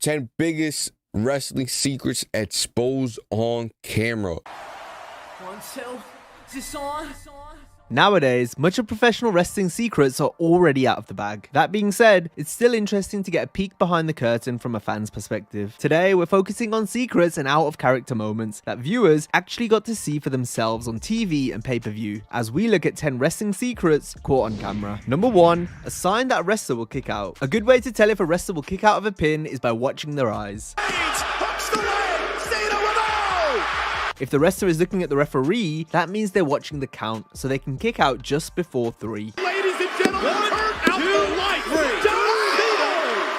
10 biggest wrestling secrets exposed on camera. 1, 2, is this on? Nowadays, much of professional wrestling secrets are already out of the bag. That being said, it's still interesting to get a peek behind the curtain from a fan's perspective. Today, we're focusing on secrets and out-of-character moments that viewers actually got to see for themselves on TV and pay-per-view, as we look at 10 wrestling secrets caught on camera. Number 1, a sign that a wrestler will kick out. A good way to tell if a wrestler will kick out of a pin is by watching their eyes. If the wrestler is looking at the referee, that means they're watching the count, so they can kick out just before 3. Ladies and gentlemen, turn out the lights.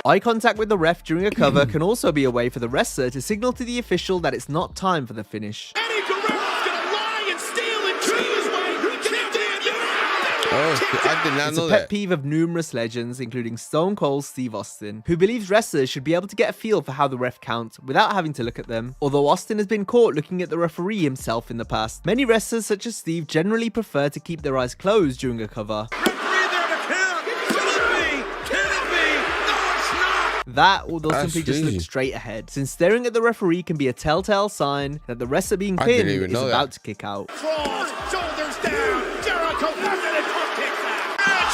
Eye contact with the ref during a cover can also be a way for the wrestler to signal to the official that it's not time for the finish. Eddie Guerrero's gonna lie and steal and cheat his way. He can't do it. Oh, I did not It's know a pet that. peeve of numerous legends, including Stone Cold Steve Austin, who believes wrestlers should be able to get a feel for how the ref counts without having to look at them. Although Austin has been caught looking at the referee himself in the past, many wrestlers such as Steve generally prefer to keep their eyes closed during a cover. That, or they'll That's simply just look crazy. straight ahead, since staring at the referee can be a telltale sign that the wrestler being I didn't pinned even is know that. about to kick out. Cross, shoulders down. Jericho looking at front kick back.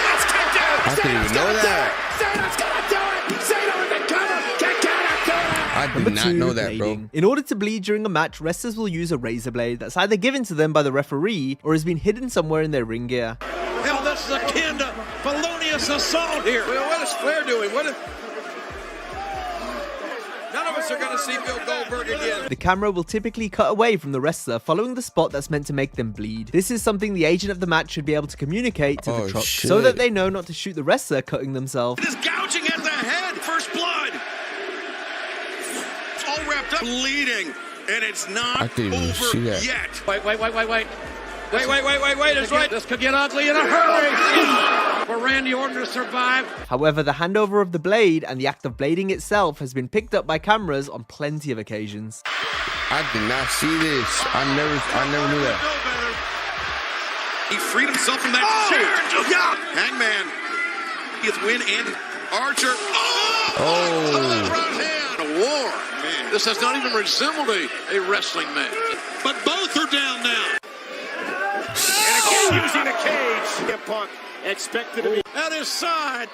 Let's kick out. I didn't even know that. Cena's gonna do it. Cena in the cover. Kick out. I did Number not 2, know that, bro. blading. In order to bleed during a match, wrestlers will use a razor blade that's either given to them by the referee or has been hidden somewhere in their ring gear. Hell, this is akin to felonious assault here. Well, what is Flair doing? None of us are going to see Bill Goldberg again. The camera will typically cut away from the wrestler following the spot that's meant to make them bleed. This is something the agent of the match should be able to communicate to the truck, so that they know not to shoot the wrestler cutting themselves. It is gouging at the head. First blood. It's all wrapped up, bleeding, and it's I not didn't even see over that. yet. Wait. It's right. This could get ugly in a hurry. For Randy Orton to survive. However, the handover of the blade and the act of blading itself has been picked up by cameras on plenty of occasions. I did not see this. I never knew that. He freed himself from that chair. Hangman. He gets win and Archer. Oh. Right hand. A war. Man. This has not even resembled a wrestling match. But both are down now. And again using a cage. Punk expected to be At his side.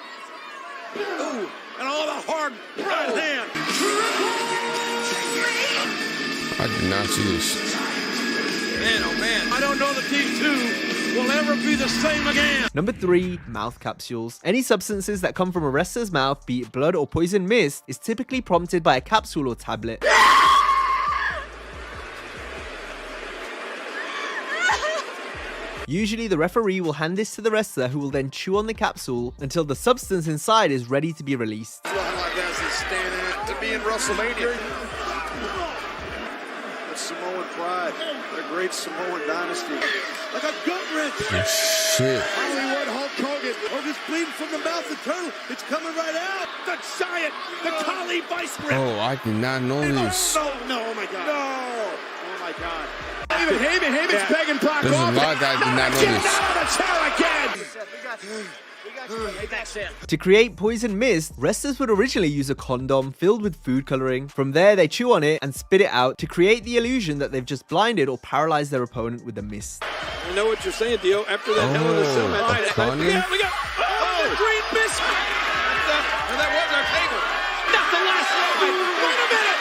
Ooh. And all the hard right hand. I did not see this. Man, oh man. I don't know that these two will ever be the same again. Number 3, mouth capsules. Any substances that come from a wrestler's mouth, be it blood or poison mist, is typically prompted by a capsule or tablet. Usually, the referee will hand this to the wrestler, who will then chew on the capsule until the substance inside is ready to be released. Looking like that's his stand to be in WrestleMania. The Samoan pride, the great Samoan dynasty. like a gut wrench. Shit. Hollywood Hulk Hogan. Hogan's bleeding from the mouth of the turtle. It's coming right out. The giant, the Kali Vice Grip. Oh, I did not know this. No, oh my God. No. Oh my God. Heyman's begging Brock There's a off. lot that I did not know Get this. out of the chair again. To create poison mist, wrestlers would originally use a condom filled with food coloring. From there, they chew on it and spit it out to create the illusion that they've just blinded or paralyzed their opponent with the mist. I know what you're saying, Dio. After that Hell in a Cell match. a condom? We got the green mist. And that was our table. Not the last line. Wait a minute.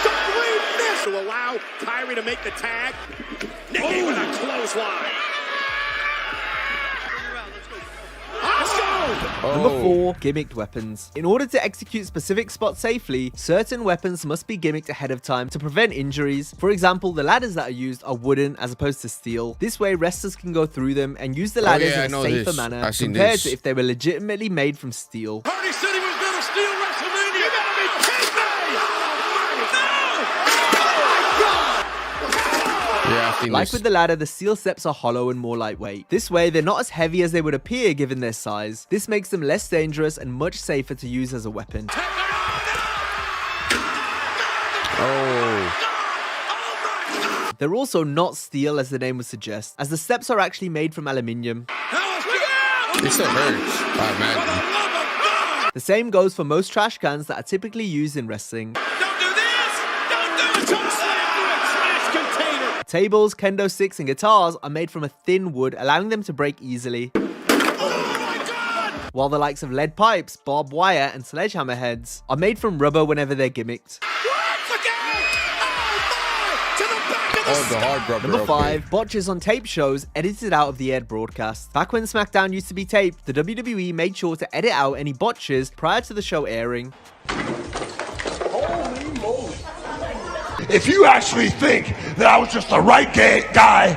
The green mist to allow Kyrie to make the tag. Nikki with a clothesline. Number 4, gimmicked weapons. In order to execute specific spots safely, certain weapons must be gimmicked ahead of time to prevent injuries. For example, the ladders that are used are wooden as opposed to steel. This way, wrestlers can go through them and use the ladders yeah, I in a know safer this. manner I've seen compared this. to if they were legitimately made from steel. Hardy said he was going to steal WrestleMania. You gotta be kidding me! Yeah, I think Like this. with the ladder, the steel steps are hollow and more lightweight. This way, they're not as heavy as they would appear given their size. This makes them less dangerous and much safer to use as a weapon. Oh, They're also not steel as the name would suggest, as the steps are actually made from aluminium. it still hurts. I imagine. The The same goes for most trash cans that are typically used in wrestling. Don't do this! Don't do it! Choke slam! Trash container! Tables, kendo sticks, and guitars are made from a thin wood, allowing them to break easily. While the likes of lead pipes, barbed wire, and sledgehammer heads are made from rubber whenever they're gimmicked. Oh, the hard rubber. Number 5, botches on tape shows edited out of the aired broadcast. Back when SmackDown used to be taped, the WWE made sure to edit out any botches prior to the show airing. Holy moly. If you actually think that I was just the right guy,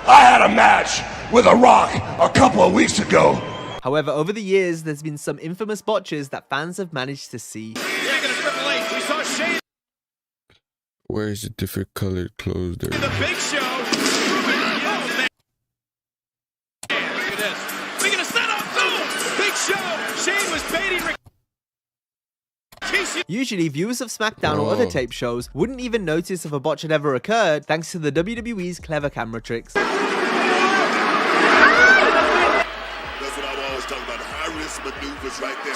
I had a match with The Rock a couple of weeks ago. However, over the years, there's been some infamous botches that fans have managed to see. Where's the different colored clothes there? The Big Show. Look at this. Making a setup. Boom. Big Show. Shane was baiting. Usually, viewers of SmackDown or other tape shows wouldn't even notice if a botch had ever occurred thanks to the WWE's clever camera tricks. That's what I've always talked about, high-risk maneuvers right there.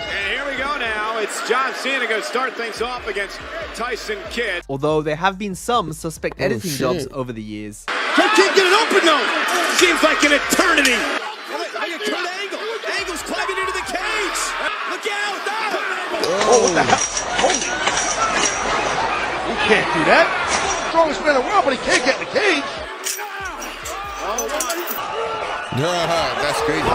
And here we go now. It's John Cena going to start things off against Tyson Kidd. Although there have been some suspect editing jobs over the years. Can't get it open, though. Seems like an eternity. Look at Kurt Angle. Angle's climbing into the cage. Look out. No. Oh, what the hell? Holy. He can't do that. Strongest man in the world, but he can't get in the cage. That's crazy.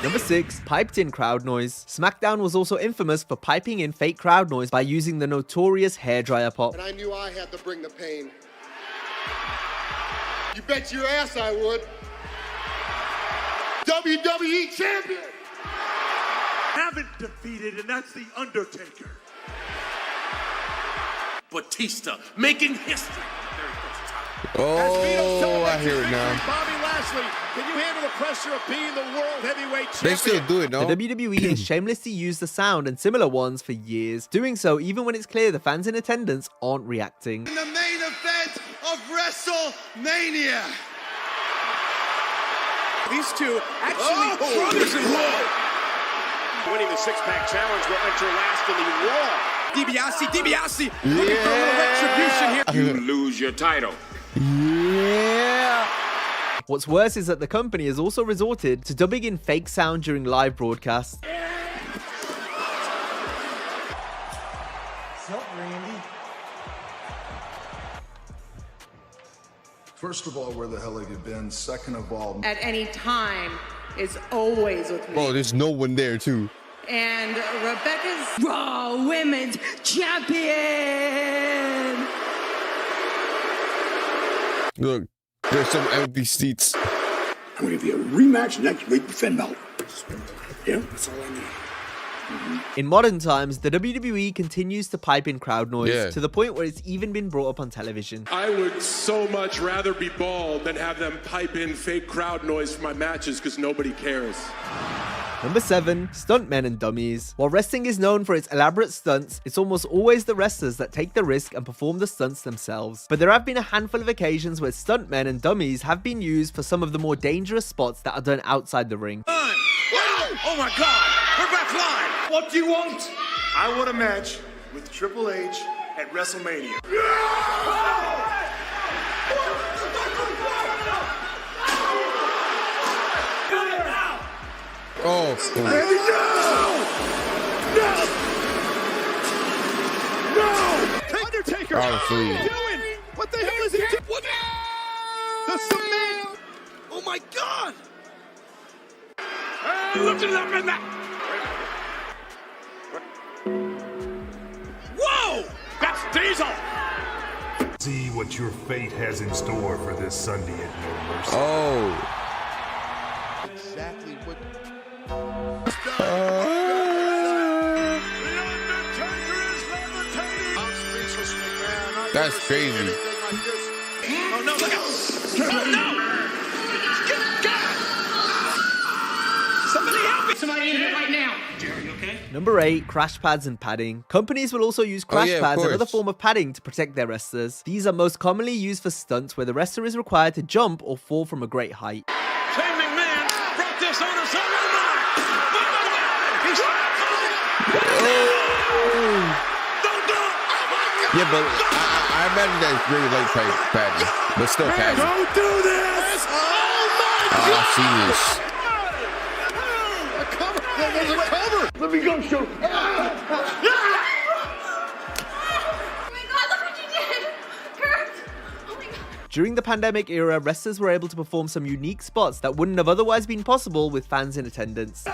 Number 6, piped in crowd noise. SmackDown was also infamous for piping in fake crowd noise by using the notorious hairdryer pop. And I knew I had to bring the pain. You bet your ass I would. WWE champion! Haven't defeated, and that's The Undertaker. Batista making history. Oh, I hear it now. Bobby Lashley, can you handle the pressure of being the world heavyweight champion? They still do it, no? The WWE has shamelessly used the sound and similar ones for years, doing so even when it's clear the fans in attendance aren't reacting. In the main event of WrestleMania. These two actually brothers in law. Winning the six-pack challenge will enter last in the Raw. DiBiase, looking for a little retribution here. You lose your title. Yeah. What's worse is that the company has also resorted to dubbing in fake sound during live broadcasts. What's up, Randy? First of all, where the hell have you been? Second of all, at any time is always with me. Well, there's no one there, too. And Rebecca's Raw Women's Champion. Look, there's some empty seats. I'm going to give you a rematch next week with Finn Balor. Yeah, that's all I need. In modern times, the WWE continues to pipe in crowd noise to the point where it's even been brought up on television. I would so much rather be bald than have them pipe in fake crowd noise for my matches because nobody cares. Number 7, stuntmen and dummies. While wrestling is known for its elaborate stunts, it's almost always the wrestlers that take the risk and perform the stunts themselves. But there have been a handful of occasions where stuntmen and dummies have been used for some of the more dangerous spots that are done outside the ring. Oh my God, we're back live. What do you want? I want a match with Triple H at WrestleMania. Oh, No! Undertaker! Honestly. What are you doing? What the hell is he doing? What? The cement! Oh my God! Look at them in that. Whoa! That's Diesel! See what your fate has in store for this Sunday at No Mercy. Oh. Exactly what... That's crazy. Oh no, look out! Oh no! God! Somebody help me! Somebody in here right now. Jerry, you okay? Number 8, crash pads and padding. Companies will also use crash pads and other form of padding to protect their wrestlers. These are most commonly used for stunts where the wrestler is required to jump or fall from a great height. Shane McMahon brought this on us. Yeah, but I imagine that's really late padding, but still padding. Don't do this! Oh my God! I see this. A cover! There's a cover! Let me go, show. During the pandemic era, wrestlers were able to perform some unique spots that wouldn't have otherwise been possible with fans in attendance.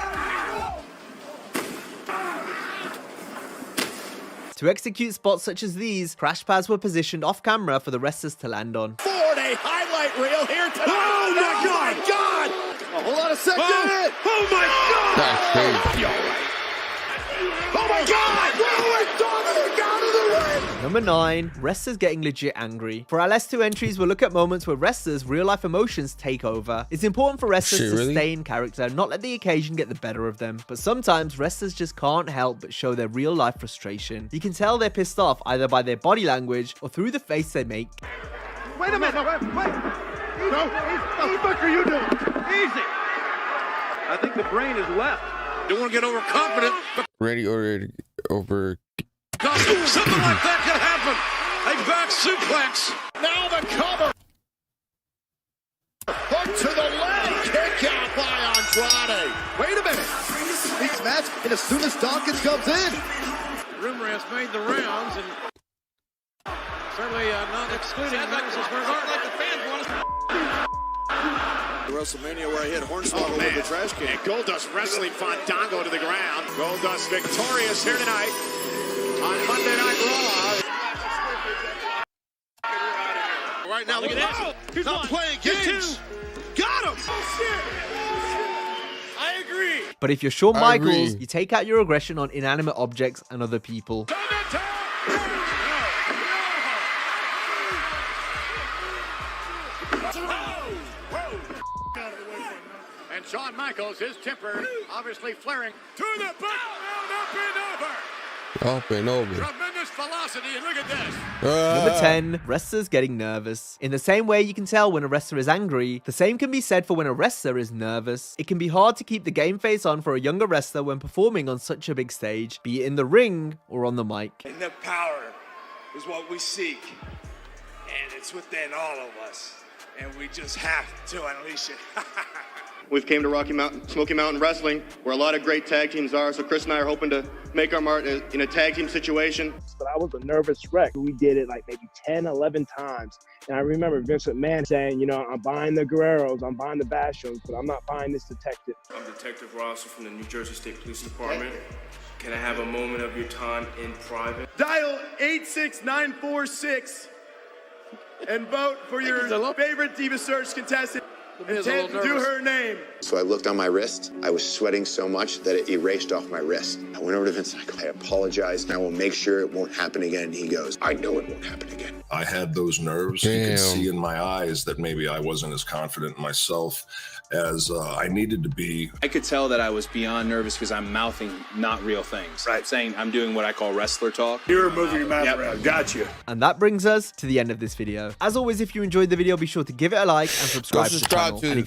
To execute spots such as these, crash pads were positioned off camera for the wrestlers to land on. Ford, a highlight reel here tonight. Oh my God! Oh, hold on a second. Oh my God! That's crazy. Oh my God! Rolling Dominic out of the ring! Number 9, wrestlers getting legit angry. For our last 2 entries, we'll look at moments where wrestlers' real-life emotions take over. It's important for wrestlers to stay in character, not let the occasion get the better of them. But sometimes, wrestlers just can't help but show their real-life frustration. You can tell they're pissed off either by their body language or through the face they make. Wait a minute, wait. What the fuck are you doing? Easy. I think the brain is left. Don't want to get overconfident, but Ready or over. something like that could happen. A back suplex. Now the cover. Hook to the leg. Kick out by Andrade. Wait a minute. Speaks match, and as soon as Dawkins comes in. Rumor has made the rounds, and certainly not excluding Madison Square Garden. Like the fans want us. WrestleMania where I hit Hornswoggle with the trash can. And Goldust wrestling Fandango to the ground. Goldust victorious here tonight on Monday Night Raw. Right now, look at that. He's not playing games. Got him. Oh, shit. I agree. But if you're Shawn Michaels, you take out your aggression on inanimate objects and other people. And Shawn Michaels, his temper obviously flaring. To the background, Up and over. Tremendous velocity, and look at this. Number 10, wrestlers getting nervous. In the same way you can tell when a wrestler is angry, the same can be said for when a wrestler is nervous. It can be hard to keep the game face on for a younger wrestler when performing on such a big stage, be it in the ring or on the mic. And the power is what we seek. And it's within all of us. And we just have to unleash it. We've came to Smoky Mountain Wrestling, where a lot of great tag teams are. So Chris and I are hoping to make our mark in a tag team situation. But I was a nervous wreck. We did it like maybe 10, 11 times. And I remember Vince McMahon saying, you know, I'm buying the Guerreros, I'm buying the Bastions, but I'm not buying this detective. I'm Detective Rosser from the New Jersey State Police Department. Can I have a moment of your time in private? Dial 86946 and vote for your favorite Diva Search contestant. And to do her name. So I looked on my wrist. I was sweating so much that it erased off my wrist. I went over to Vince and I go, I apologize, and I will make sure it won't happen again. And he goes, I know it won't happen again. I had those nerves. Damn. You could see in my eyes that maybe I wasn't as confident in myself as I needed to be. I could tell that I was beyond nervous because I'm mouthing not real things. Right. Saying I'm doing what I call wrestler talk. You're moving your mouth around. Got you. And that brings us to the end of this video. As always, if you enjoyed the video, be sure to give it a like and subscribe to the channel. And if